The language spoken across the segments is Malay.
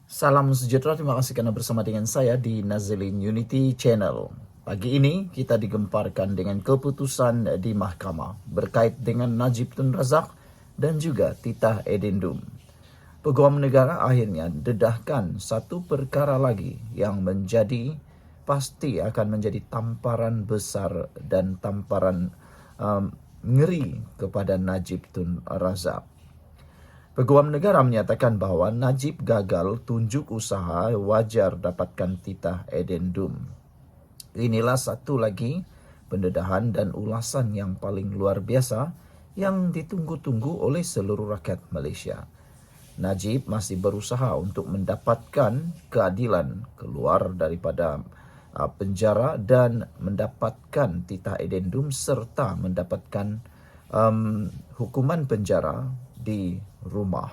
Salam sejahtera, terima kasih karena bersama dengan saya di Nazilin Unity Channel. Pagi ini kita digemparkan dengan keputusan di mahkamah berkait dengan Najib Tun Razak dan juga Titah Edendum. Peguam negara akhirnya dedahkan satu perkara lagi yang pasti akan menjadi tamparan besar dan tamparan ngeri kepada Najib Tun Razak. Peguam negara menyatakan bahawa Najib gagal tunjuk usaha wajar dapatkan titah edendum. Inilah satu lagi pendedahan dan ulasan yang paling luar biasa yang ditunggu-tunggu oleh seluruh rakyat Malaysia. Najib masih berusaha untuk mendapatkan keadilan keluar daripada penjara dan mendapatkan titah edendum serta mendapatkan hukuman penjara di rumah.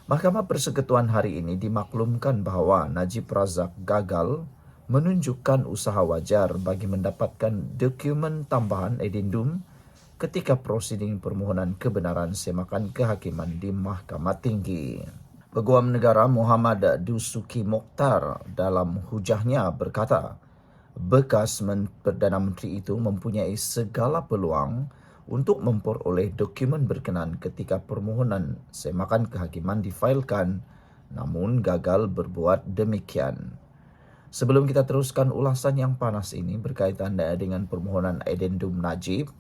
Mahkamah Persekutuan hari ini dimaklumkan bahawa Najib Razak gagal menunjukkan usaha wajar bagi mendapatkan dokumen tambahan edendum ketika prosiding permohonan kebenaran semakan kehakiman di Mahkamah Tinggi. Peguam negara Muhammad Dusuki Mokhtar dalam hujahnya berkata, bekas Perdana Menteri itu mempunyai segala peluang untuk memperoleh dokumen berkenan ketika permohonan semakan kehakiman difailkan, namun gagal berbuat demikian. Sebelum kita teruskan ulasan yang panas ini berkaitan dengan permohonan edendum Najib,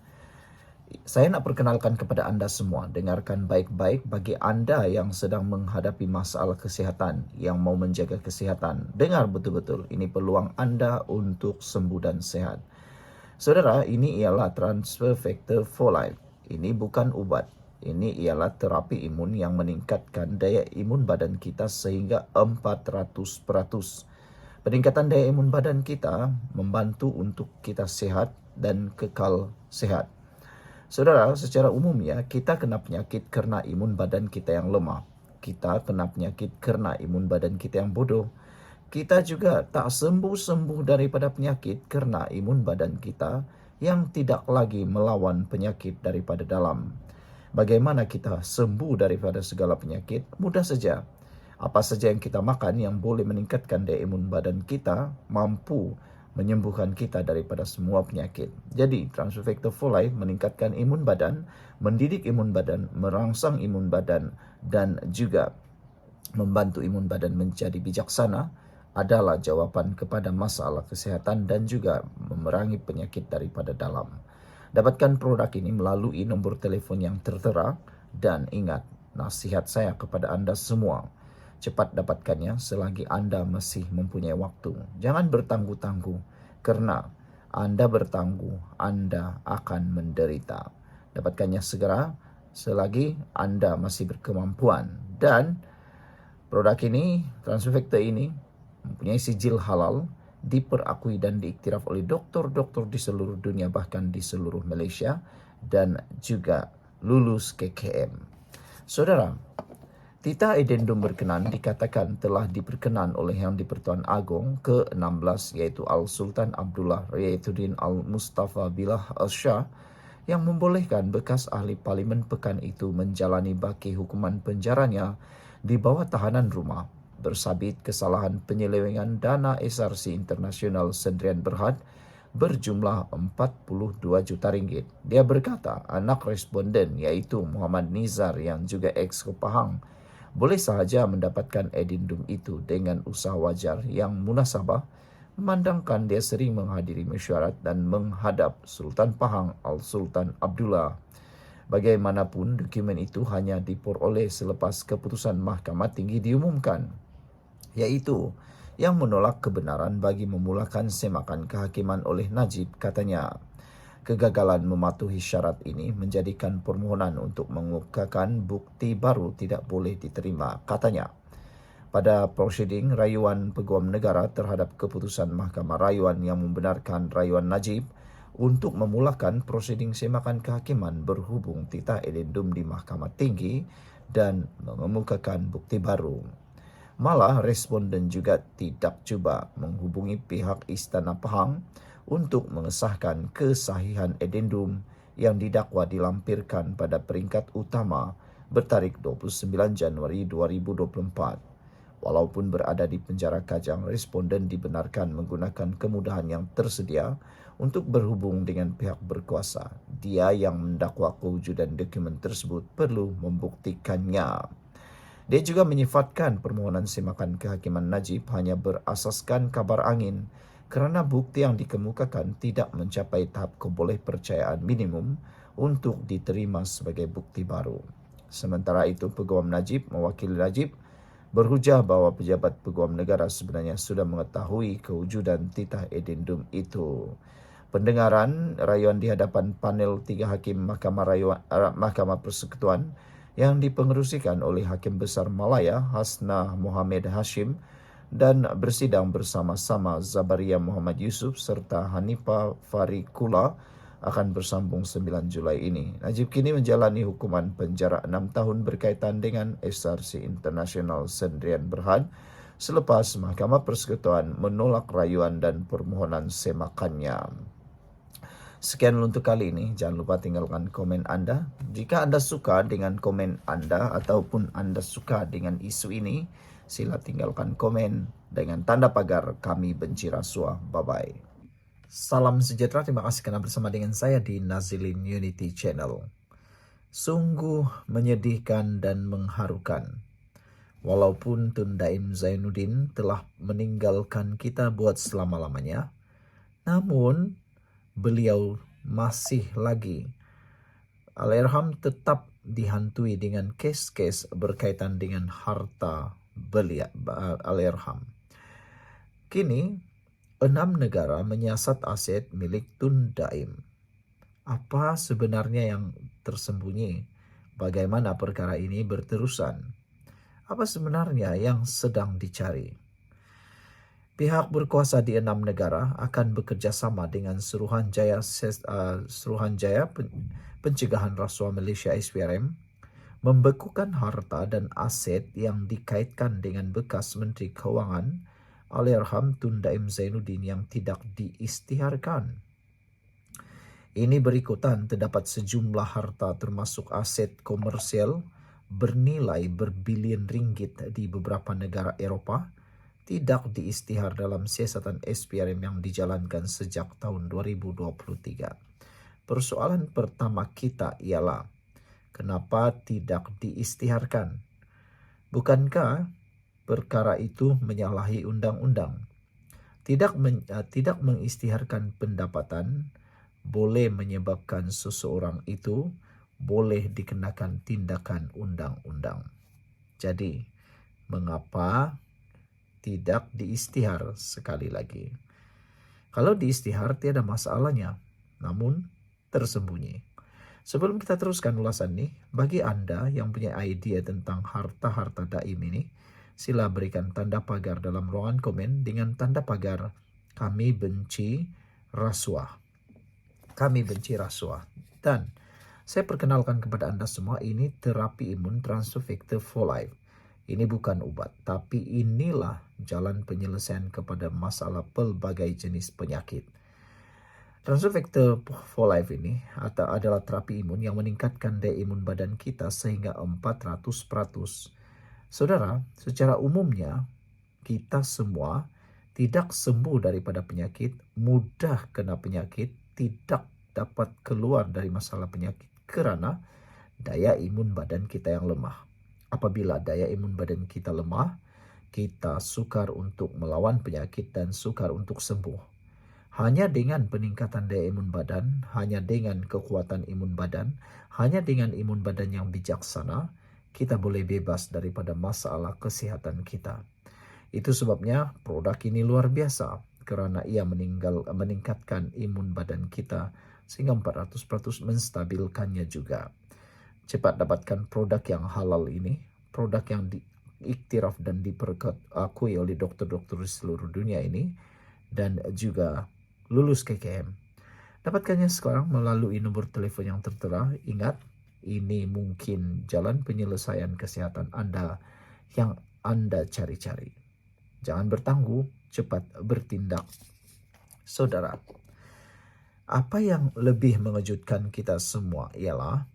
saya nak perkenalkan kepada anda semua, dengarkan baik-baik bagi anda yang sedang menghadapi masalah kesihatan, yang mau menjaga kesihatan. Dengar betul-betul, ini peluang anda untuk sembuh dan sehat. Saudara, ini ialah transfer factor for life. Ini bukan ubat. Ini ialah terapi imun yang meningkatkan daya imun badan kita sehingga 400%. Peningkatan daya imun badan kita membantu untuk kita sehat dan kekal sehat. Saudara, secara umumnya kita kena penyakit kerana imun badan kita yang lemah. Kita kena penyakit kerana imun badan kita yang bodoh. Kita juga tak sembuh-sembuh daripada penyakit kerana imun badan kita yang tidak lagi melawan penyakit daripada dalam. Bagaimana kita sembuh daripada segala penyakit? Mudah saja. Apa saja yang kita makan yang boleh meningkatkan daya imun badan kita mampu menyembuhkan kita daripada semua penyakit. Jadi, transfer factor for life meningkatkan imun badan, mendidik imun badan, merangsang imun badan dan juga membantu imun badan menjadi bijaksana adalah jawapan kepada masalah kesihatan dan juga memerangi penyakit daripada dalam. Dapatkan produk ini melalui nombor telefon yang tertera dan ingat nasihat saya kepada anda semua. Cepat dapatkannya selagi anda masih mempunyai waktu. Jangan bertangguh-tangguh kerana anda bertangguh, anda akan menderita. Dapatkannya segera selagi anda masih berkemampuan. Dan produk ini, transfer factor ini, mempunyai sijil halal, diperakui dan diiktiraf oleh doktor-doktor di seluruh dunia, bahkan di seluruh Malaysia, dan juga lulus KKM. Saudara, titah edendum berkenan dikatakan telah diperkenan oleh Yang di-Pertuan Agong ke-16 iaitu Al-Sultan Abdullah Riayatuddin Al-Mustafa Billah Al-Shah yang membolehkan bekas ahli parlimen pekan itu menjalani baki hukuman penjaranya di bawah tahanan rumah bersabit kesalahan penyelewengan dana SRC Internasional Sendirian Berhad berjumlah 42 juta ringgit. Dia berkata anak responden iaitu Muhammad Nizar yang juga ex-Kopahang boleh sahaja mendapatkan edendum itu dengan usaha wajar yang munasabah memandangkan dia sering menghadiri mesyuarat dan menghadap Sultan Pahang Al-Sultan Abdullah. Bagaimanapun, dokumen itu hanya diperoleh selepas keputusan Mahkamah Tinggi diumumkan, iaitu yang menolak kebenaran bagi memulakan semakan kehakiman oleh Najib, katanya. Kegagalan mematuhi syarat ini menjadikan permohonan untuk mengemukakan bukti baru tidak boleh diterima, katanya. Pada prosiding rayuan Peguam Negara terhadap keputusan Mahkamah Rayuan yang membenarkan rayuan Najib untuk memulakan prosiding semakan kehakiman berhubung titah edendum di Mahkamah Tinggi dan mengemukakan bukti baru. Malah responden juga tidak cuba menghubungi pihak Istana Pahang untuk mengesahkan kesahihan edendum yang didakwa dilampirkan pada peringkat utama bertarikh 29 Januari 2024. Walaupun berada di penjara Kajang, responden dibenarkan menggunakan kemudahan yang tersedia untuk berhubung dengan pihak berkuasa. Dia yang mendakwa kewujudan dokumen tersebut perlu membuktikannya. Dia juga menyifatkan permohonan semakan kehakiman Najib hanya berasaskan kabar angin kerana bukti yang dikemukakan tidak mencapai tahap kebolehpercayaan minimum untuk diterima sebagai bukti baru. Sementara itu, Peguam Najib, mewakili Najib, berhujah bahawa pejabat peguam negara sebenarnya sudah mengetahui kewujudan titah edendum itu. Pendengaran rayuan di hadapan panel 3 hakim Mahkamah Persekutuan yang dipengerusikan oleh Hakim Besar Malaya Hasna Mohamed Hashim dan bersidang bersama-sama Zabaria Muhammad Yusuf serta Hanifa Farikula akan bersambung 9 Julai ini. Najib kini menjalani hukuman penjara 6 tahun berkaitan dengan SRC International Sendirian Berhad selepas Mahkamah Persekutuan menolak rayuan dan permohonan semakannya. Sekian untuk kali ini. Jangan lupa tinggalkan komen Anda. Jika Anda suka dengan komen Anda ataupun Anda suka dengan isu ini, sila tinggalkan komen dengan tanda pagar kami benci rasuah. Bye-bye. Salam sejahtera. Terima kasih kerana bersama dengan saya di Nazilin Unity Channel. Sungguh menyedihkan dan mengharukan. Walaupun Tun Daim Zainuddin telah meninggalkan kita buat selama-lamanya, namun beliau masih lagi Allahyarham tetap dihantui dengan kes-kes berkaitan dengan harta beliau Allahyarham. Kini 6 negara menyiasat aset milik Tun Daim. Apa sebenarnya yang tersembunyi? Bagaimana perkara ini berterusan? Apa sebenarnya yang sedang dicari? Pihak berkuasa di 6 negara akan bekerjasama dengan Suruhanjaya Pencegahan Rasuah Malaysia SPRM membekukan harta dan aset yang dikaitkan dengan bekas Menteri Kewangan Allahyarham Tun Daim Zainuddin yang tidak diisytiharkan. Ini berikutan terdapat sejumlah harta termasuk aset komersial bernilai berbilion ringgit di beberapa negara Eropah tidak diisytihar dalam siasatan SPRM yang dijalankan sejak tahun 2023. Persoalan pertama kita ialah, kenapa tidak diisytiharkan? Bukankah perkara itu menyalahi undang-undang? Tidak mengisytiharkan pendapatan boleh menyebabkan seseorang itu boleh dikenakan tindakan undang-undang. Jadi, mengapa tidak diisytihar? Sekali lagi, kalau diisytihar tiada masalahnya, namun tersembunyi. Sebelum kita teruskan ulasan ini, bagi Anda yang punya idea tentang harta-harta daim ini, sila berikan tanda pagar dalam ruangan komen dengan tanda pagar kami benci rasuah. Kami benci rasuah. Dan saya perkenalkan kepada Anda semua, ini terapi imun transfer factor for life. Ini bukan ubat, tapi inilah jalan penyelesaian kepada masalah pelbagai jenis penyakit. Transfer factor for life ini adalah terapi imun yang meningkatkan daya imun badan kita sehingga 400%. Saudara, secara umumnya kita semua tidak sembuh daripada penyakit, mudah kena penyakit, tidak dapat keluar dari masalah penyakit kerana daya imun badan kita yang lemah. Apabila daya imun badan kita lemah, kita sukar untuk melawan penyakit dan sukar untuk sembuh. Hanya dengan peningkatan daya imun badan, hanya dengan kekuatan imun badan, hanya dengan imun badan yang bijaksana, kita boleh bebas daripada masalah kesihatan kita. Itu sebabnya produk ini luar biasa kerana ia meningkatkan imun badan kita sehingga 400% menstabilkannya juga. Cepat dapatkan produk yang halal ini, produk yang diiktiraf dan diperkakui oleh dokter-dokter di seluruh dunia ini, dan juga lulus KKM. Dapatkannya sekarang melalui nomor telefon yang tertera. Ingat, ini mungkin jalan penyelesaian kesihatan Anda yang Anda cari-cari. Jangan bertangguh, cepat bertindak. Saudara, apa yang lebih mengejutkan kita semua ialah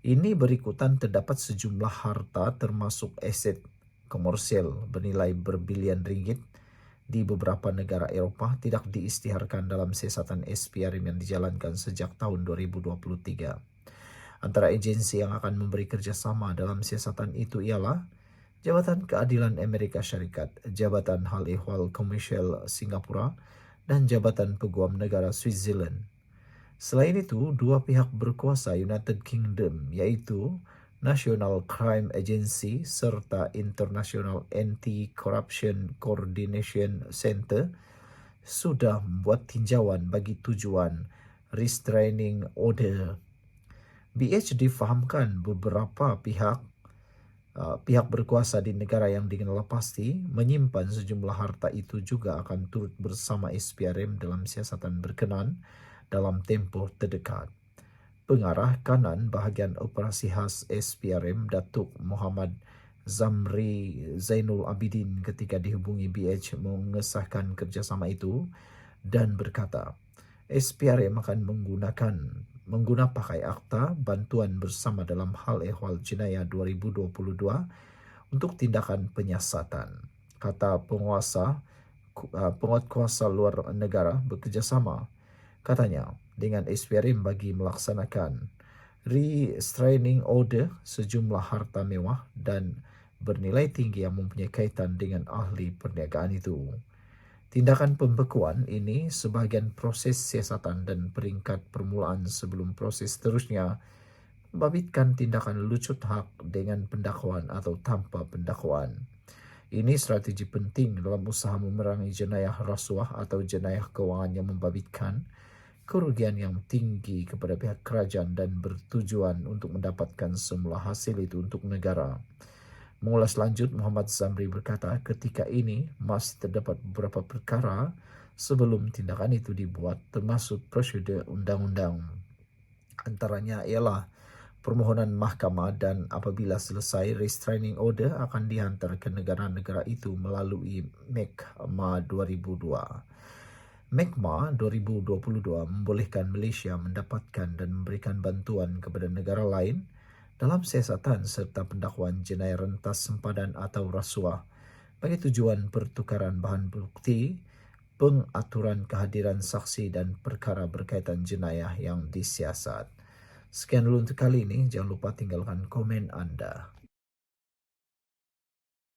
ini berikutan terdapat sejumlah harta termasuk aset komersial bernilai berbilion ringgit di beberapa negara Eropah tidak diisytiharkan dalam siasatan SPRM yang dijalankan sejak tahun 2023. Antara agensi yang akan memberi kerjasama dalam siasatan itu ialah Jabatan Keadilan Amerika Syarikat, Jabatan Hal Ehwal Komersial Singapura, dan Jabatan Peguam Negara Switzerland. Selain itu, dua pihak berkuasa United Kingdom iaitu National Crime Agency serta International Anti-Corruption Coordination Center sudah membuat tinjauan bagi tujuan restraining order. BH difahamkan beberapa pihak berkuasa di negara yang dikenal pasti menyimpan sejumlah harta itu juga akan turut bersama SPRM dalam siasatan berkenan dalam tempoh terdekat. Pengarah kanan bahagian operasi khas SPRM Datuk Muhammad Zamri Zainul Abidin ketika dihubungi BH mengesahkan kerjasama itu dan berkata, SPRM akan mengguna pakai akta bantuan bersama dalam hal ehwal jenayah 2022 untuk tindakan penyiasatan. Kata penguat kuasa luar negara bekerjasama. Katanya, dengan SPRM bagi melaksanakan restraining order sejumlah harta mewah dan bernilai tinggi yang mempunyai kaitan dengan ahli perniagaan itu. Tindakan pembekuan ini sebahagian proses siasatan dan peringkat permulaan sebelum proses seterusnya membabitkan tindakan lucut hak dengan pendakwaan atau tanpa pendakwaan. Ini strategi penting dalam usaha memerangi jenayah rasuah atau jenayah kewangan yang membabitkan kerugian yang tinggi kepada pihak kerajaan dan bertujuan untuk mendapatkan semula hasil itu untuk negara. Mengulas lanjut, Muhammad Zamri berkata ketika ini masih terdapat beberapa perkara sebelum tindakan itu dibuat termasuk prosedur undang-undang. Antaranya ialah permohonan mahkamah dan apabila selesai restraining order akan dihantar ke negara-negara itu melalui MECMA 2002. MECMA 2022 membolehkan Malaysia mendapatkan dan memberikan bantuan kepada negara lain dalam siasatan serta pendakwaan jenayah rentas sempadan atau rasuah bagi tujuan pertukaran bahan bukti, pengaturan kehadiran saksi dan perkara berkaitan jenayah yang disiasat. Sekian dulu untuk kali ini, jangan lupa tinggalkan komen anda.